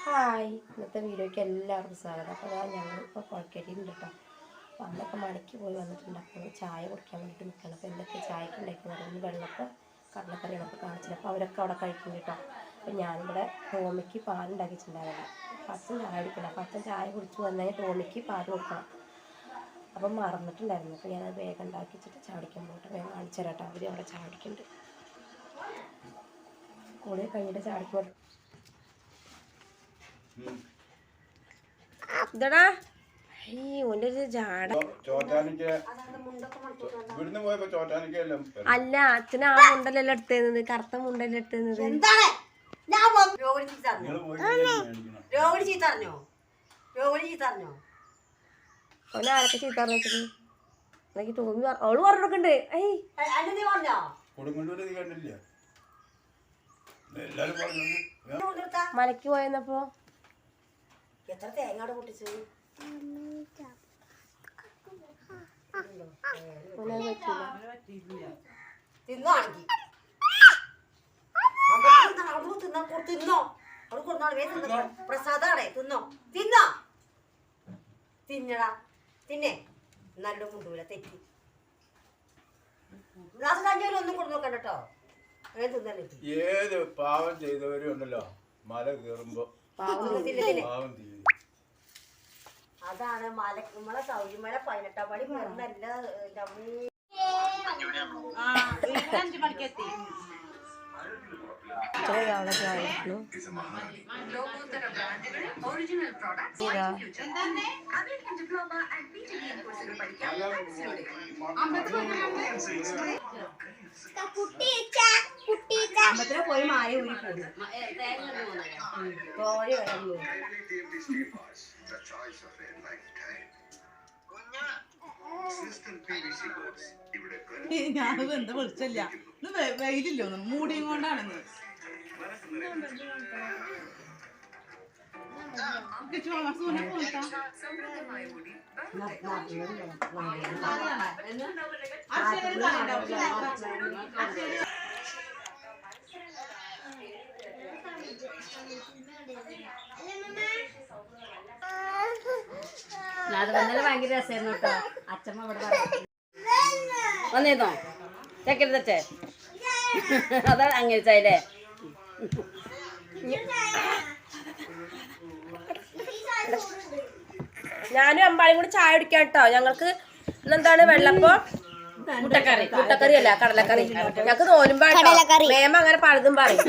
Hi, ഇന്നത്തെ വീഡിയോയ്ക്ക് എല്ലാവർക്കും സ്വാഗതം. അപ്പോൾ ഞങ്ങളിപ്പോൾ കുഴക്കട്ടിയുണ്ട് കേട്ടോ. അപ്പോൾ അന്നൊക്കെ മണിക്ക് പോയി വന്നിട്ടുണ്ട്. അപ്പോൾ ചായ കുടിക്കാൻ വേണ്ടിയിട്ട് നിൽക്കണം. അപ്പോൾ എന്തൊക്കെ ചായക്ക് ഉണ്ടാക്കി പറയുന്നത് വെള്ളപ്പം കടലക്കറികളൊക്കെ കാണിച്ചത്. അപ്പോൾ അവരൊക്കെ അവിടെ കഴിക്കും കേട്ടോ. അപ്പോൾ ഞാനിവിടെ ടോമിക്ക് പാലുണ്ടാക്കിയിട്ടുണ്ടായിരുന്നു. അപ്പോൾ അച്ഛൻ ചായ കുടിക്കണം. അപ്പോൾ അച്ഛൻ ചായ കുടിച്ച് വന്നാൽ ടോമിക്ക് പാൽ കൊടുക്കണം. അപ്പം മറന്നിട്ടുണ്ടായിരുന്നു. അപ്പോൾ ഞാനത് വേഗം ഉണ്ടാക്കി വെച്ചിട്ട് ചായ കുടിക്കാൻ പോയിട്ട് വേഗം കാണിച്ചു തരാം കേട്ടോ. അവർ അവിടെ ചായ കുടിക്കുന്നുണ്ട്. കൂടെ കഴിഞ്ഞിട്ട് ചായ കുടിക്കും. ഇതടാ ഓൻ്റെ ഒരു ജാട അല്ല, അച്ഛന് ആ മുണ്ടല്ലെല്ലാം എടുത്തത്, കറുത്ത മുണ്ടല്ലേ എടുത്തത്. ഓനെ ആരൊക്കെ ചീത്ത പറഞ്ഞിട്ട് എനിക്ക് തോന്നി അവള് പറഞ്ഞിട്ടുണ്ട്. മലക്ക് പോയെന്നപ്പോ എത്ര തേങ്ങാട് പൊട്ടിച്ചു തിന്നോണെങ്കിൽ തിന്നോ അവിടെ കൊടുന്നോ പ്രസാദാണേ. തിന്നോ തിന്നോ തിന്നടാ തിന്നെ എന്നാലും കൊണ്ടുപോല തെറ്റി ഗ്ലാസ് കഞ്ഞിലും ഒന്നും കൊടുന്നു നോക്കണ്ട കേട്ടോ. അങ്ങനെ തിന്നല്ലേ ഏത് പാവം ചെയ്തവരും ഉണ്ടല്ലോ മല കയറുമ്പോ അതാണ് മലക്കുമ്പളെ സൗജിമല 18 പടി കയറുന്നല്ല. 5 മണിക്കെത്തി. പോയി മായ ഊരി പോയി ഞാനത് എന്താ വിളിച്ചില്ല. വെയിലില്ലോ മൂടിയും കൊണ്ടാണെന്ന് അത് വന്നാലും ഭയങ്കര രസമായിരുന്നു കേട്ടോ. അച്ഛമ്മ ഇവിടെ വന്നിരുന്നോ ചെക്കരുതേ അതാണ് അങ്ങനെ ചായല്ലേ. ഞാനും അമ്പാളിയും കൂടി ചായ കുടിക്കാം കേട്ടോ. ഞങ്ങൾക്ക് ഇന്നെന്താണ് വെള്ളപ്പം മുട്ടക്കറി അല്ല കടലക്കറി. ഞങ്ങക്ക് തോന്നുമ്പോ മേമ അങ്ങനെ പലതും പറയും.